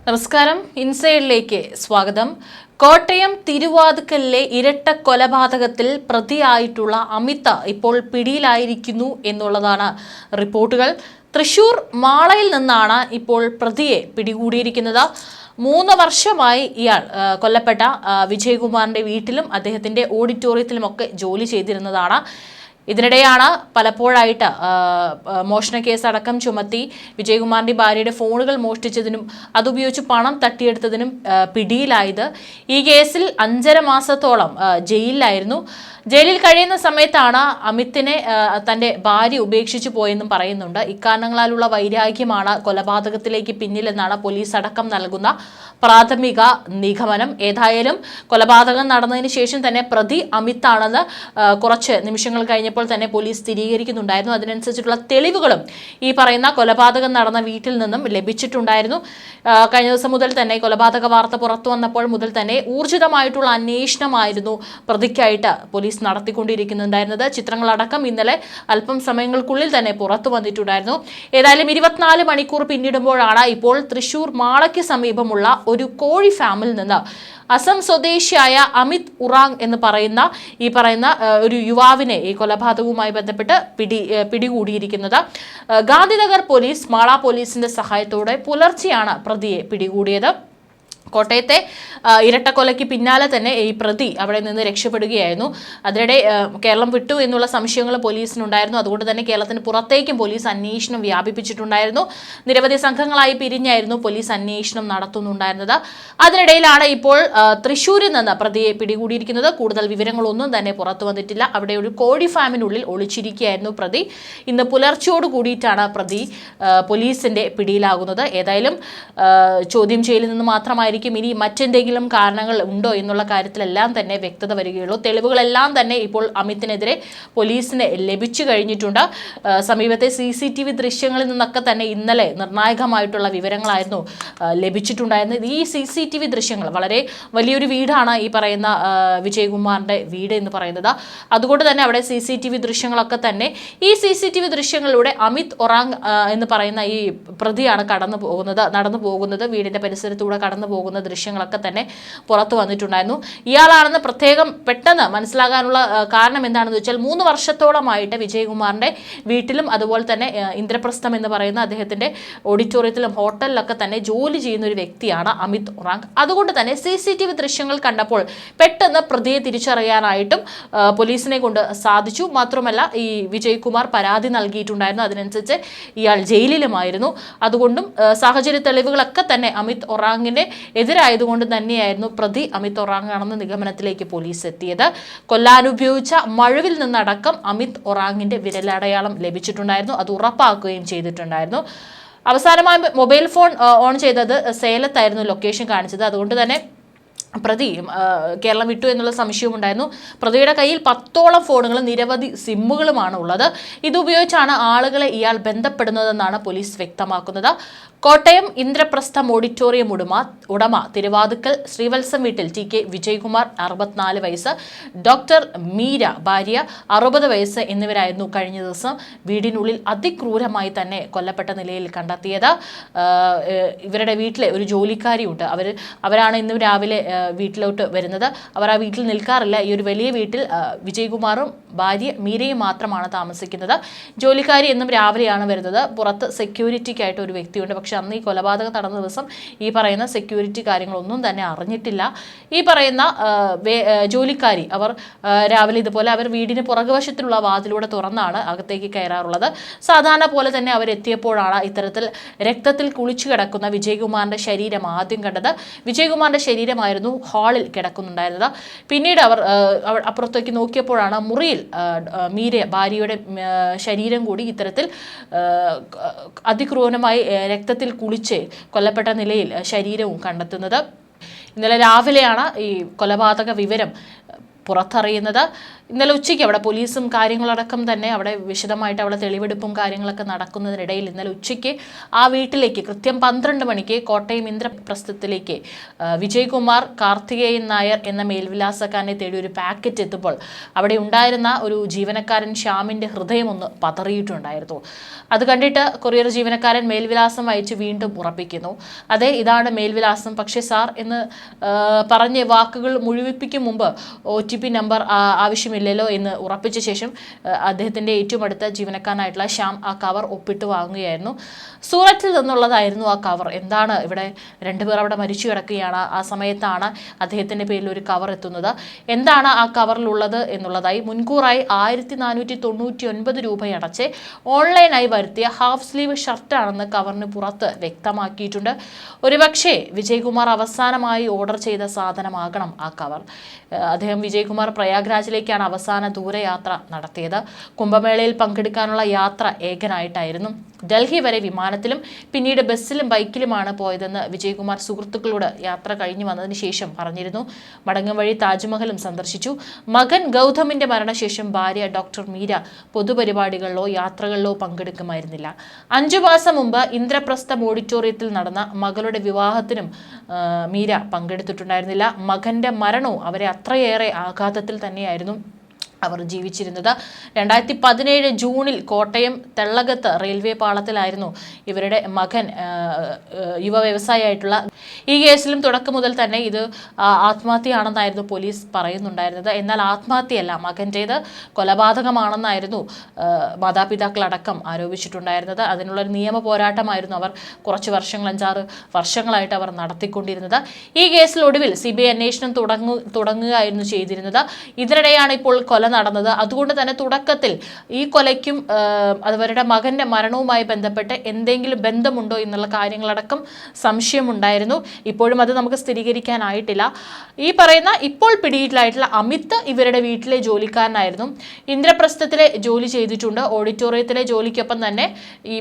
നമസ്കാരം, ഇൻസൈഡിലേക്ക് സ്വാഗതം. കോട്ടയം തിരുവാതുക്കലിലെ ഇരട്ട കൊലപാതകത്തിൽ പ്രതിയായിട്ടുള്ള അമിത ഇപ്പോൾ പിടിയിലായിരിക്കുന്നു എന്നുള്ളതാണ് റിപ്പോർട്ടുകൾ. തൃശൂർ മാളയിൽ നിന്നാണ് ഇപ്പോൾ പ്രതിയെ പിടികൂടിയിരിക്കുന്നത്. 3 വർഷമായി ഇയാൾ കൊല്ലപ്പെട്ട വിജയകുമാറിന്റെ വീട്ടിലും അദ്ദേഹത്തിന്റെ ഓഡിറ്റോറിയത്തിലുമൊക്കെ ജോലി ചെയ്തിരുന്നതാണ്. ഇതിനിടെയാണ് പലപ്പോഴായിട്ട് മോഷണ കേസ് അടക്കം ചുമത്തി വിജയകുമാറിന്റെ ഭാര്യയുടെ ഫോണുകൾ മോഷ്ടിച്ചതിനും അതുപയോഗിച്ച് പണം തട്ടിയെടുത്തതിനും പിടിയിലായത്. ഈ കേസിൽ 5.5 മാസത്തോളം ജയിലിലായിരുന്നു. ജയിലിൽ കഴിയുന്ന സമയത്താണ് അമിതിനെ തന്റെ ഭാര്യ ഉപേക്ഷിച്ചു പോയെന്നും പറയുന്നുണ്ട്. ഇക്കാരണങ്ങളാലുള്ള വൈരാഗ്യമാണ് കൊലപാതകത്തിലേക്ക് പിന്നിലെന്നാണ് പോലീസ് അടക്കം നൽകുന്ന പ്രാഥമിക നിഗമനം. ഏതായാലും കൊലപാതകം നടന്നതിന് ശേഷം തന്നെ പ്രതി അമിതാണെന്ന് കുറച്ച് നിമിഷങ്ങൾ കഴിഞ്ഞപ്പോൾ തന്നെ പോലീസ് സ്ഥിരീകരിക്കുന്നുണ്ടായിരുന്നു. അതിനനുസരിച്ചിട്ടുള്ള തെളിവുകളും ഈ പറയുന്ന കൊലപാതകം നടന്ന വീട്ടിൽ നിന്നും ലഭിച്ചിട്ടുണ്ടായിരുന്നു. കഴിഞ്ഞ ദിവസം മുതൽ തന്നെ കൊലപാതക വാർത്ത പുറത്തു വന്നപ്പോൾ മുതൽ തന്നെ ഊർജിതമായിട്ടുള്ള അന്വേഷണമായിരുന്നു പ്രതിക്കായിട്ട് പോലീസ് നടത്തിക്കൊണ്ടിരിക്കുന്നുണ്ടായിരുന്നത്. ചിത്രങ്ങളടക്കം ഇന്നലെ അല്പം സമയങ്ങൾക്കുള്ളിൽ തന്നെ പുറത്തു വന്നിട്ടുണ്ടായിരുന്നു. ഏതായാലും 24 മണിക്കൂർ പിന്നിടുമ്പോഴാണ് ഇപ്പോൾ തൃശൂർ മാളയ്ക്ക് സമീപമുള്ള ഒരു കോഴി ഫാമിൽ നിന്ന് അസം സ്വദേശിയായ അമിത് ഉറാങ് എന്ന് പറയുന്ന ഒരു യുവാവിനെ ഈ കൊലപാതകവുമായി ബന്ധപ്പെട്ട് പിടികൂടിയിരിക്കുന്നത്. ഗാന്ധിനഗർ പോലീസ് മാള പോലീസിന്റെ സഹായത്തോടെ പുലർച്ചെയാണ് പ്രതിയെ പിടികൂടിയത്. കോട്ടയത്തെ ഇരട്ടക്കൊലയ്ക്ക് പിന്നാലെ തന്നെ ഈ പ്രതി അവിടെ നിന്ന് രക്ഷപ്പെടുകയായിരുന്നു. അതിനിടെ കേരളം വിട്ടു എന്നുള്ള സംശയങ്ങൾ പോലീസിനുണ്ടായിരുന്നു. അതുകൊണ്ട് തന്നെ കേരളത്തിന് പുറത്തേക്കും പോലീസ് അന്വേഷണം വ്യാപിപ്പിച്ചിട്ടുണ്ടായിരുന്നു. നിരവധി സംഘങ്ങളായി പിരിഞ്ഞായിരുന്നു പോലീസ് അന്വേഷണം നടത്തുന്നുണ്ടായിരുന്നത്. അതിനിടയിലാണ് ഇപ്പോൾ തൃശ്ശൂരിൽ നിന്ന് പ്രതിയെ പിടികൂടിയിരിക്കുന്നത്. കൂടുതൽ വിവരങ്ങളൊന്നും തന്നെ പുറത്തു വന്നിട്ടില്ല. അവിടെ ഒരു കോഴി ഫാമിനുള്ളിൽ ഒളിച്ചിരിക്കുകയായിരുന്നു പ്രതി. ഇന്ന് പുലർച്ചയോട് കൂടിയിട്ടാണ് പ്രതി പോലീസിന്റെ പിടിയിലാകുന്നത്. ഏതായാലും ചോദ്യം ചെയ്യലിൽ നിന്ന് മാത്രമായിരിക്കും ഇനി മറ്റെന്തെങ്കിലും കാരണങ്ങൾ ഉണ്ടോ എന്നുള്ള കാര്യത്തിലെല്ലാം തന്നെ വ്യക്തത വരികയുള്ളൂ. തെളിവുകളെല്ലാം തന്നെ ഇപ്പോൾ അമിതിനെതിരെ പോലീസിന് ലഭിച്ചു കഴിഞ്ഞിട്ടുണ്ട്. സമീപത്തെ CCTV ദൃശ്യങ്ങളിൽ നിന്നൊക്കെ തന്നെ ഇന്നലെ നിർണായകമായിട്ടുള്ള വിവരങ്ങളായിരുന്നു ലഭിച്ചിട്ടുണ്ടായിരുന്നത്. ഈ CCTV ദൃശ്യങ്ങൾ വളരെ വലിയൊരു വീടാണ് ഈ പറയുന്ന വിജയകുമാറിന്റെ വീട് എന്ന് പറയുന്നത്. അതുകൊണ്ട് തന്നെ അവിടെ CCTV ദൃശ്യങ്ങളൊക്കെ തന്നെ ഈ CCTV ദൃശ്യങ്ങളിലൂടെ അമിത് ഒറാങ് എന്ന് പറയുന്ന ഈ പ്രതിയാണ് നടന്നു പോകുന്നത്. വീടിന്റെ പരിസരത്തൂടെ കടന്നു പോകുന്ന ദൃശ്യങ്ങളൊക്കെ തന്നെ പുറത്തു വന്നിട്ടുണ്ടായിരുന്നു. ഇയാളാണെന്ന് പ്രത്യേകം പെട്ടെന്ന് മനസ്സിലാകാനുള്ള കാരണം എന്താണെന്ന് വെച്ചാൽ 3 വർഷത്തോളമായിട്ട് വിജയകുമാറിന്റെ വീട്ടിലും അതുപോലെ തന്നെ ഇന്ദ്രപ്രസ്ഥം എന്ന് പറയുന്ന അദ്ദേഹത്തിന്റെ ഓഡിറ്റോറിയത്തിലും ഹോട്ടലിലൊക്കെ തന്നെ ജോലി ചെയ്യുന്ന ഒരു വ്യക്തിയാണ് അമിത് ഒറാങ്. അതുകൊണ്ട് തന്നെ CCTV ദൃശ്യങ്ങൾ കണ്ടപ്പോൾ പെട്ടെന്ന് പ്രതിയെ തിരിച്ചറിയാനായിട്ടും പോലീസിനെ കൊണ്ട് സാധിച്ചു. മാത്രമല്ല ഈ വിജയകുമാർ പരാതി നൽകിയിട്ടുണ്ടായിരുന്നു. അതിനനുസരിച്ച് ഇയാൾ ജയിലിലുമായിരുന്നു. അതുകൊണ്ടും സാഹചര്യ തെളിവുകളൊക്കെ തന്നെ അമിത് ഒറാങ്ങിന്റെ എതിരായതുകൊണ്ട് തന്നെയായിരുന്നു പ്രതി അമിത് ഒറാങ് ആണെന്ന നിഗമനത്തിലേക്ക് പോലീസ് എത്തിയത്. കൊല്ലാനുപയോഗിച്ച മഴവിൽ നിന്നടക്കം അമിത് ഒറാങ്ങിന്റെ വിരലടയാളം ലഭിച്ചിട്ടുണ്ടായിരുന്നു. അത് ഉറപ്പാക്കുകയും ചെയ്തിട്ടുണ്ടായിരുന്നു. അവസാനമായി മൊബൈൽ ഫോൺ ഓൺ ചെയ്തത് സേലത്തായിരുന്നു ലൊക്കേഷൻ കാണിച്ചത്. അതുകൊണ്ട് തന്നെ പ്രതി കേരളം വിട്ടു എന്നുള്ള സംശയമുണ്ടായിരുന്നു. പ്രതിയുടെ കയ്യിൽ 10ഓളം ഫോണുകളും നിരവധി സിമ്മുകളുമാണ് ഉള്ളത്. ഇതുപയോഗിച്ചാണ് ആളുകളെ ഇയാൾ ബന്ധപ്പെടുന്നതെന്നാണ് പോലീസ് വ്യക്തമാക്കുന്നത്. കോട്ടയം ഇന്ദ്രപ്രസ്ഥം ഓഡിറ്റോറിയം ഉടമ തിരുവാതുക്കൽ ശ്രീവത്സം വീട്ടിൽ TK വിജയകുമാർ 64 വയസ്സ്, ഡോക്ടർ മീര ഭാര്യ 60 വയസ്സ് എന്നിവരായിരുന്നു കഴിഞ്ഞ ദിവസം വീടിനുള്ളിൽ അതിക്രൂരമായി തന്നെ കൊല്ലപ്പെട്ട നിലയിൽ കണ്ടെത്തിയത്. ഇവരുടെ വീട്ടിലെ ഒരു ജോലിക്കാരിയുണ്ട്. അവരാണ് ഇന്ന് രാവിലെ വീട്ടിലോട്ട് വരുന്നത്. അവർ ആ വീട്ടിൽ നിൽക്കാറില്ല. ഈ ഒരു വലിയ വീട്ടിൽ വിജയകുമാറും ഭാര്യ മീരയും മാത്രമാണ് താമസിക്കുന്നത്. ജോലിക്കാരി എന്നും രാവിലെയാണ് വരുന്നത്. പുറത്ത് സെക്യൂരിറ്റിക്കായിട്ട് ഒരു വ്യക്തിയുണ്ട്. പക്ഷെ അന്ന് ഈ കൊലപാതകം നടന്ന ദിവസം ഈ പറയുന്ന സെക്യൂരിറ്റി കാര്യങ്ങളൊന്നും തന്നെ അറിഞ്ഞിട്ടില്ല. ഈ പറയുന്ന ജോലിക്കാരി അവർ രാവിലെ ഇതുപോലെ അവർ വീടിന് പുറകുവശത്തിലുള്ള വാതിലൂടെ തുറന്നാണ് അകത്തേക്ക് കയറാറുള്ളത്. സാധാരണ പോലെ തന്നെ അവരെത്തിയപ്പോഴാണ് ഇത്തരത്തിൽ രക്തത്തിൽ കുളിച്ചു കിടക്കുന്ന വിജയകുമാറിന്റെ ശരീരം ആദ്യം കണ്ടത്. വിജയകുമാറിന്റെ ശരീരമായിരുന്നു ഹാളിൽ കിടക്കുന്നുണ്ടായിരുന്നത്. പിന്നീട് അവർ അപ്പുറത്തേക്ക് നോക്കിയപ്പോഴാണ് മുറിയിൽ മീര ഭാര്യയുടെ ശരീരം കൂടി ഇത്തരത്തിൽ അതിക്രൂരമായി രക്തത്തിൽ കുളിച്ച് കൊല്ലപ്പെട്ട നിലയിൽ ശരീരവും കണ്ടെത്തുന്നത്. ഇന്നലെ രാവിലെയാണ് ഈ കൊലപാതക വിവരം പുറത്തറിയുന്നത്. ഇന്നലെ ഉച്ചയ്ക്ക് അവിടെ പോലീസും കാര്യങ്ങളടക്കം തന്നെ അവിടെ വിശദമായിട്ട് അവിടെ തെളിവെടുപ്പും കാര്യങ്ങളൊക്കെ നടക്കുന്നതിനിടയിൽ ഇന്നലെ ഉച്ചയ്ക്ക് ആ വീട്ടിലേക്ക് കൃത്യം 12 മണിക്ക് കോട്ടയം ഇന്ദ്രപ്രസ്ഥത്തിലേക്ക് വിജയകുമാർ കാർത്തികേയൻ നായർ എന്ന മേൽവിലാസക്കാരനെ തേടി ഒരു പാക്കറ്റ് എത്തുമ്പോൾ അവിടെ ഉണ്ടായിരുന്ന ഒരു ജീവനക്കാരൻ ശ്യാമിൻ്റെ ഹൃദയം ഒന്ന് പതറിയിട്ടുണ്ടായിരുന്നു. അത് കണ്ടിട്ട് കൊറിയർ ജീവനക്കാരൻ മേൽവിലാസം അയച്ച് വീണ്ടും ഉറപ്പിക്കുന്നു. അതെ, ഇതാണ് മേൽവിലാസം, പക്ഷേ സാർ എന്ന് പറഞ്ഞ് വാക്കുകൾ മുഴുവിപ്പിക്കും മുമ്പ് OTP നമ്പർ ആവശ്യമില്ലല്ലോ എന്ന് ഉറപ്പിച്ച ശേഷം അദ്ദേഹത്തിൻ്റെ ഏറ്റവും അടുത്ത ജീവനക്കാരനായിട്ടുള്ള ശ്യാം ആ കവർ ഒപ്പിട്ട് വാങ്ങുകയായിരുന്നു. സൂറത്തിൽ നിന്നുള്ളതായിരുന്നു ആ കവർ. എന്താണ് ഇവിടെ രണ്ടുപേർ അവിടെ മരിച്ചു കിടക്കുകയാണ്, ആ സമയത്താണ് അദ്ദേഹത്തിൻ്റെ പേരിൽ ഒരു കവർ എത്തുന്നത്. എന്താണ് ആ കവറിലുള്ളത് എന്നുള്ളതായി മുൻകൂറായി 1499 രൂപയടച്ച് ഓൺലൈനായി വരുത്തിയ ഹാഫ് സ്ലീവ് ഷർട്ടാണെന്ന് കവറിന് പുറത്ത് വ്യക്തമാക്കിയിട്ടുണ്ട്. ഒരുപക്ഷെ വിജയകുമാർ അവസാനമായി ഓർഡർ ചെയ്ത സാധനമാകണം ആ കവർ. അദ്ദേഹം വിജയകുമാർ പ്രയാഗ്രാജിലേക്കാണ് അവസാന ദൂരയാത്ര നടത്തിയത്. കുംഭമേളയിൽ പങ്കെടുക്കാനുള്ള യാത്ര ഏകനായിട്ടായിരുന്നു. ഡൽഹി വരെ വിമാനത്തിലും പിന്നീട് ബസ്സിലും ബൈക്കിലുമാണ് പോയതെന്ന് വിജയകുമാർ സുഹൃത്തുക്കളോട് യാത്ര കഴിഞ്ഞു വന്നതിന് ശേഷം പറഞ്ഞിരുന്നു. മടങ്ങും വഴി താജ്മഹലും സന്ദർശിച്ചു. മകൻ ഗൗതമിന്റെ മരണശേഷം ഭാര്യ ഡോക്ടർ മീര പൊതുപരിപാടികളിലോ യാത്രകളിലോ പങ്കെടുക്കുമായിരുന്നില്ല. 5 മാസം മുമ്പ് ഇന്ദ്രപ്രസ്ഥം ഓഡിറ്റോറിയത്തിൽ നടന്ന മകളുടെ വിവാഹത്തിനും മീര പങ്കെടുത്തിട്ടുണ്ടായിരുന്നില്ല. മകന്റെ മരണവും അവരെ അത്രയേറെ ആഘാതത്തിൽ തന്നെയായിരുന്നു അവർ ജീവിച്ചിരുന്നത്. 2017 ജൂണിൽ കോട്ടയം തെള്ളകത്ത് റെയിൽവേ പാളത്തിലായിരുന്നു ഇവരുടെ മകൻ യുവ വ്യവസായിയായിട്ടുള്ള. ഈ കേസിലും തുടക്കം മുതൽ തന്നെ ഇത് ആത്മഹത്യയാണെന്നായിരുന്നു പോലീസ് പറയുന്നുണ്ടായിരുന്നത്. എന്നാൽ ആത്മഹത്യയല്ല, മകൻ്റേത് കൊലപാതകമാണെന്നായിരുന്നു മാതാപിതാക്കളടക്കം ആരോപിച്ചിട്ടുണ്ടായിരുന്നത്. അതിനുള്ളൊരു നിയമ പോരാട്ടമായിരുന്നു അവർ കുറച്ച് വർഷങ്ങൾ 5-6 വർഷങ്ങളായിട്ട് അവർ നടത്തിക്കൊണ്ടിരുന്നത്. ഈ കേസിൽ ഒടുവിൽ CBI അന്വേഷണം തുടങ്ങുകയായിരുന്നു ചെയ്തിരുന്നത്. ഇതിനിടെയാണ് ഇപ്പോൾ കൊല നടന്നത്. അതുകൊണ്ട് തന്നെ തുടക്കത്തിൽ ഈ കൊലയ്ക്കും അവരുടെ മകന്റെ മരണവുമായി ബന്ധപ്പെട്ട് എന്തെങ്കിലും ബന്ധമുണ്ടോ എന്നുള്ള കാര്യങ്ങളടക്കം സംശയമുണ്ടായിരുന്നു. ഇപ്പോഴും അത് നമുക്ക് സ്ഥിരീകരിക്കാനായിട്ടില്ല. ഈ പറയുന്ന ഇപ്പോൾ പിടിയിലായിട്ടുള്ള അമിത് ഇവരുടെ വീട്ടിലെ ജോലിക്കാരനായിരുന്നു. ഇന്ദ്രപ്രസ്ഥത്തിലെ ജോലി ചെയ്തിട്ടുണ്ട്. ഓഡിറ്റോറിയത്തിലെ ജോലിക്കൊപ്പം തന്നെ ഈ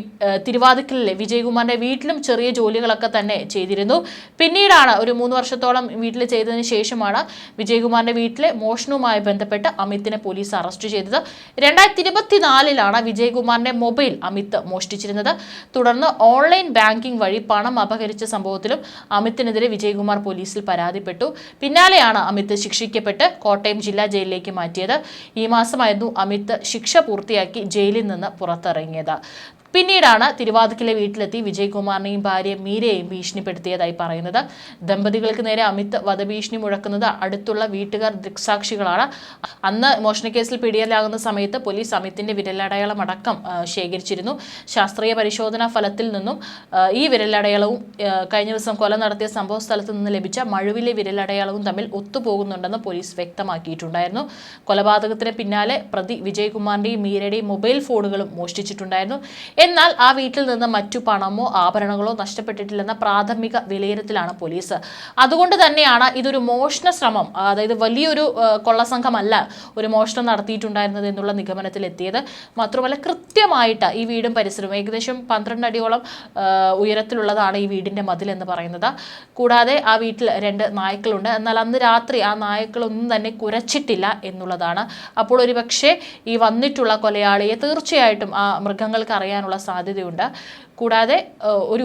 തിരുവാതിക്കലിലെ വിജയകുമാറിന്റെ വീട്ടിലും ചെറിയ ജോലികളൊക്കെ തന്നെ ചെയ്തിരുന്നു. പിന്നീടാണ് ഒരു 3 വർഷത്തോളം വീട്ടിൽ ചെയ്തതിന് ശേഷമാണ് വിജയകുമാറിന്റെ വീട്ടിലെ മോഷണവുമായി ബന്ധപ്പെട്ട് അമിതിനെ പോലീസ് അറസ്റ്റ് ചെയ്തത്. 2024 വിജയകുമാറിന്റെ മൊബൈൽ അമിത് മോഷ്ടിച്ചിരുന്നത്. തുടർന്ന് ഓൺലൈൻ ബാങ്കിംഗ് വഴി പണം അപഹരിച്ച സംഭവത്തിലും അമിതിനെതിരെ വിജയകുമാർ പോലീസിൽ പരാതിപ്പെട്ടു. പിന്നാലെയാണ് അമിത് ശിക്ഷിക്കപ്പെട്ട് കോട്ടയം ജില്ലാ ജയിലിലേക്ക് മാറ്റിയത്. ഈ മാസമായിരുന്നു അമിത് ശിക്ഷ പൂർത്തിയാക്കി ജയിലിൽ നിന്ന് പുറത്തിറങ്ങിയത്. പിന്നീടാണ് തിരുവാതിക്കലെ വീട്ടിലെത്തി വിജയകുമാറിനെയും ഭാര്യ മീരയെയും ഭീഷണിപ്പെടുത്തിയതായി പറയുന്നത്. ദമ്പതികൾക്ക് നേരെ അമിത് വധഭീഷണി മുഴക്കുന്നത് അടുത്തുള്ള വീട്ടുകാർ ദൃക്സാക്ഷികളാണ്. അന്ന് മോഷണക്കേസിൽ പിടിയിലാകുന്ന സമയത്ത് പോലീസ് അമിത്തിന്റെ വിരലടയാളം അടക്കം ശേഖരിച്ചിരുന്നു. ശാസ്ത്രീയ പരിശോധനാ ഫലത്തിൽ നിന്നും ഈ വിരലടയാളവും കഴിഞ്ഞ ദിവസം കൊല നടത്തിയ സംഭവ സ്ഥലത്ത് നിന്ന് ലഭിച്ച മഴുവിലെ വിരലടയാളവും തമ്മിൽ ഒത്തുപോകുന്നുണ്ടെന്ന് പോലീസ് വ്യക്തമാക്കിയിട്ടുണ്ടായിരുന്നു. കൊലപാതകത്തിന് പിന്നാലെ പ്രതി വിജയകുമാറിന്റെയും മീരയുടെയും മൊബൈൽ ഫോണുകളും മോഷ്ടിച്ചിട്ടുണ്ടായിരുന്നു. എന്നാൽ ആ വീട്ടിൽ നിന്ന് മറ്റു പണമോ ആഭരണങ്ങളോ നഷ്ടപ്പെട്ടിട്ടില്ലെന്ന പ്രാഥമിക വിലയിരുത്തലാണ് പോലീസ്. അതുകൊണ്ട് തന്നെയാണ് ഇതൊരു മോഷണ ശ്രമം, അതായത് വലിയൊരു കൊള്ളസംഘമല്ല ഒരു മോഷണം നടത്തിയിട്ടുണ്ടായിരുന്നത് എന്നുള്ള നിഗമനത്തിലെത്തിയത്. മാത്രമല്ല കൃത്യമായിട്ട് ഈ വീടും പരിസരവും ഏകദേശം 12 അടിയോളം ഉയരത്തിലുള്ളതാണ് ഈ വീടിന്റെ മതിൽ എന്ന് പറയുന്നത്. കൂടാതെ ആ വീട്ടിൽ 2 നായ്ക്കളുണ്ട്. എന്നാൽ അന്ന് രാത്രി ആ നായ്ക്കളൊന്നും തന്നെ കുരച്ചിട്ടില്ല എന്നുള്ളതാണ്. അപ്പോൾ ഒരുപക്ഷെ ഈ വന്നിട്ടുള്ള കൊലയാളിയെ തീർച്ചയായിട്ടും ആ മൃഗങ്ങൾക്ക് അറിയാനുള്ള സാധ്യതയുണ്ട്. കൂടാതെ ഒരു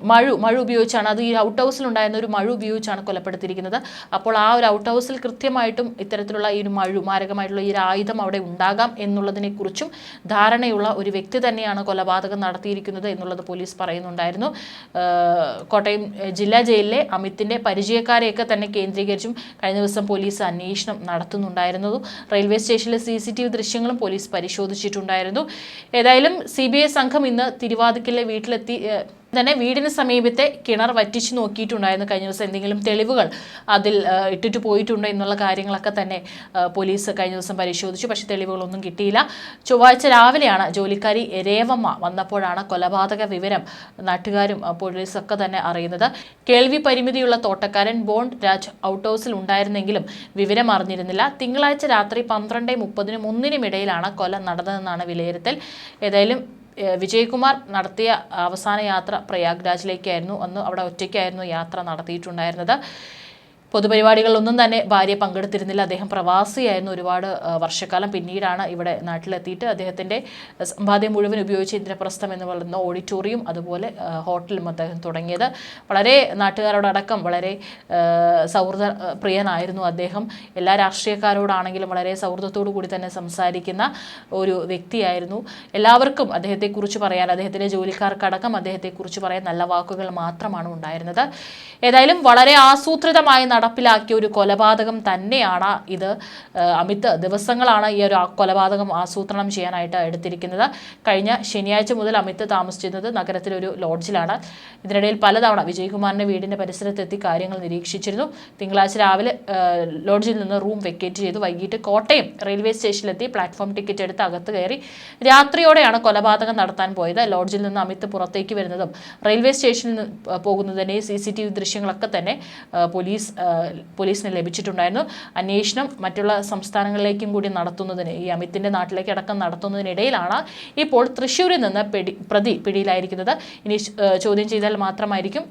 മഴു ഉപയോഗിച്ചാണ്, അത് ഈ ഔട്ട് ഹൗസിൽ ഉണ്ടായിരുന്ന ഒരു മഴു ഉപയോഗിച്ചാണ് കൊലപ്പെടുത്തിയിരിക്കുന്നത്. അപ്പോൾ ആ ഒരു ഔട്ട് ഹൗസിൽ കൃത്യമായിട്ടും ഇത്തരത്തിലുള്ള ഈ ഒരു മാരകമായിട്ടുള്ള ഈ ഒരു ആയുധം അവിടെ ഉണ്ടാകാം എന്നുള്ളതിനെക്കുറിച്ചും ധാരണയുള്ള ഒരു വ്യക്തി തന്നെയാണ് കൊലപാതകം നടത്തിയിരിക്കുന്നത് എന്നുള്ളത് പോലീസ് പറയുന്നുണ്ടായിരുന്നു. കോട്ടയം ജില്ലാ ജയിലിലെ അമിതിന്റെ പരിചയക്കാരെയൊക്കെ തന്നെ കേന്ദ്രീകരിച്ചും കഴിഞ്ഞ ദിവസം പോലീസ് അന്വേഷണം നടത്തുന്നുണ്ടായിരുന്നതും റെയിൽവേ സ്റ്റേഷനിലെ CCTV ദൃശ്യങ്ങളും പോലീസ് പരിശോധിച്ചിട്ടുണ്ടായിരുന്നു. ഏതായാലും CBI സംഘം ഇന്ന് തിരുവാതിക്കലിലെ വീട്ടിലെത്തി തന്നെ വീടിന് സമീപത്തെ കിണർ വറ്റിച്ചു നോക്കിയിട്ടുണ്ടായിരുന്നു. കഴിഞ്ഞ ദിവസം എന്തെങ്കിലും തെളിവുകൾ അതിൽ ഇട്ടിട്ട് പോയിട്ടുണ്ടോ എന്നുള്ള കാര്യങ്ങളൊക്കെ തന്നെ പോലീസ് കഴിഞ്ഞ ദിവസം പരിശോധിച്ചു. പക്ഷേ തെളിവുകളൊന്നും കിട്ടിയില്ല. ചൊവ്വാഴ്ച രാവിലെയാണ് ജോലിക്കാരി രേവമ്മ വന്നപ്പോഴാണ് കൊലപാതക വിവരം നാട്ടുകാരും പോലീസൊക്കെ തന്നെ അറിയുന്നത്. കേൾവി പരിമിതിയുള്ള തോട്ടക്കാരൻ ബോണ്ട് രാജ് ഔട്ട് ഹൗസിൽ ഉണ്ടായിരുന്നെങ്കിലും വിവരം അറിഞ്ഞിരുന്നില്ല. തിങ്കളാഴ്ച രാത്രി 12:30-നും 1-നും ഇടയിലാണ് കൊല നടന്നതെന്നാണ് വിലയിരുത്തൽ. ഏതായാലും വിജയകുമാർ നടത്തിയ അവസാന യാത്ര പ്രയാഗ്രാജിലേക്കായിരുന്നു. അന്ന് അവിടെ ഒറ്റയ്ക്കായിരുന്നു യാത്ര നടത്തിയിട്ടുണ്ടായിരുന്നത്. പൊതുപരിപാടികളിലൊന്നും തന്നെ ഭാര്യ പങ്കെടുത്തിരുന്നില്ല. അദ്ദേഹം പ്രവാസിയായിരുന്നു ഒരുപാട് വർഷക്കാലം. പിന്നീടാണ് ഇവിടെ നാട്ടിലെത്തിയിട്ട് അദ്ദേഹത്തിൻ്റെ സമ്പാദ്യം മുഴുവൻ ഉപയോഗിച്ച് ഇന്ദ്രപ്രസ്ഥം എന്ന് പറയുന്ന ഓഡിറ്റോറിയം അതുപോലെ ഹോട്ടലും അദ്ദേഹം തുടങ്ങിയത്. വളരെ നാട്ടുകാരോടക്കം വളരെ സൗഹൃദ പ്രിയനായിരുന്നു അദ്ദേഹം. എല്ലാ രാഷ്ട്രീയക്കാരോടാണെങ്കിലും വളരെ സൗഹൃദത്തോടു കൂടി തന്നെ സംസാരിക്കുന്ന ഒരു വ്യക്തിയായിരുന്നു. എല്ലാവർക്കും അദ്ദേഹത്തെക്കുറിച്ച് പറയാൻ, അദ്ദേഹത്തിൻ്റെ ജോലിക്കാർക്കടക്കം അദ്ദേഹത്തെക്കുറിച്ച് പറയാൻ നല്ല വാക്കുകൾ മാത്രമാണ് ഉണ്ടായിരുന്നത്. ഏതായാലും വളരെ ആസൂത്രിതമായി നടപ്പിലാക്കിയ ഒരു കൊലപാതകം തന്നെയാണ് ഇത്. അമിത് ദിവസങ്ങളാണ് ഈ ഒരു കൊലപാതകം ആസൂത്രണം ചെയ്യാനായിട്ട് എടുത്തിരിക്കുന്നത്. കഴിഞ്ഞ ശനിയാഴ്ച മുതൽ അമിത് താമസിച്ചിരുന്നത് നഗരത്തിലൊരു ലോഡ്ജിലാണ്. ഇതിനിടയിൽ പലതവണ വിജയകുമാറിന്റെ വീടിന്റെ പരിസരത്തെത്തി കാര്യങ്ങൾ നിരീക്ഷിച്ചിരുന്നു. തിങ്കളാഴ്ച രാവിലെ ലോഡ്ജിൽ നിന്ന് റൂം വെക്കേറ്റ് ചെയ്തു. വൈകിട്ട് കോട്ടയം റെയിൽവേ സ്റ്റേഷനിലെത്തി പ്ലാറ്റ്ഫോം ടിക്കറ്റ് എടുത്ത് അകത്ത് കയറി രാത്രിയോടെയാണ് കൊലപാതകം നടത്താൻ പോയത്. ലോഡ്ജിൽ നിന്ന് അമിത് പുറത്തേക്ക് വരുന്നതും റെയിൽവേ സ്റ്റേഷനിൽ പോകുന്നതിന്റെ CCTV ദൃശ്യങ്ങളൊക്കെ തന്നെ പോലീസിന് ലഭിച്ചിട്ടുണ്ടായിരുന്നു. അന്വേഷണം മറ്റുള്ള സംസ്ഥാനങ്ങളിലേക്കും കൂടി നടത്തുന്നതിന്, ഈ അമിതിൻ്റെ നാട്ടിലേക്ക് അടക്കം നടത്തുന്നതിനിടയിലാണ് ഇപ്പോൾ തൃശ്ശൂരിൽ നിന്ന് പ്രതി പിടിയിലായിരിക്കുന്നത്. ഇനി ചോദ്യം ചെയ്താൽ മാത്രമായിരിക്കും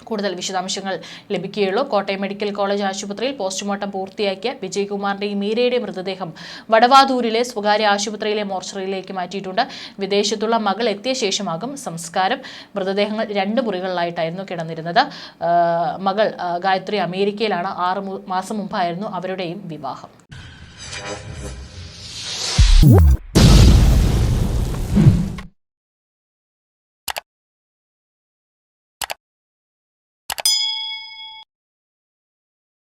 കൂടുതൽ വിശദാംശങ്ങൾ ലഭിക്കുകയുള്ളൂ. കോട്ടയം മെഡിക്കൽ കോളേജ് ആശുപത്രിയിൽ പോസ്റ്റ്മോർട്ടം പൂർത്തിയാക്കിയ വിജയകുമാറിന്റെയും മീരയുടെയും മൃതദേഹം വടവാതൂരിലെ സ്വകാര്യ ആശുപത്രിയിലെ മോർച്ചറിയിലേക്ക് മാറ്റിയിട്ടുണ്ട്. വിദേശത്തുള്ള മകൾ എത്തിയ ശേഷമാകും സംസ്കാരം. മൃതദേഹങ്ങൾ 2 മുറികളിലായിട്ടായിരുന്നു കിടന്നിരുന്നത്. മകൾ ഗായത്രി അമേരിക്കയിലാണ്. 6 മാസം മുമ്പായിരുന്നു അവരുടെയും വിവാഹം.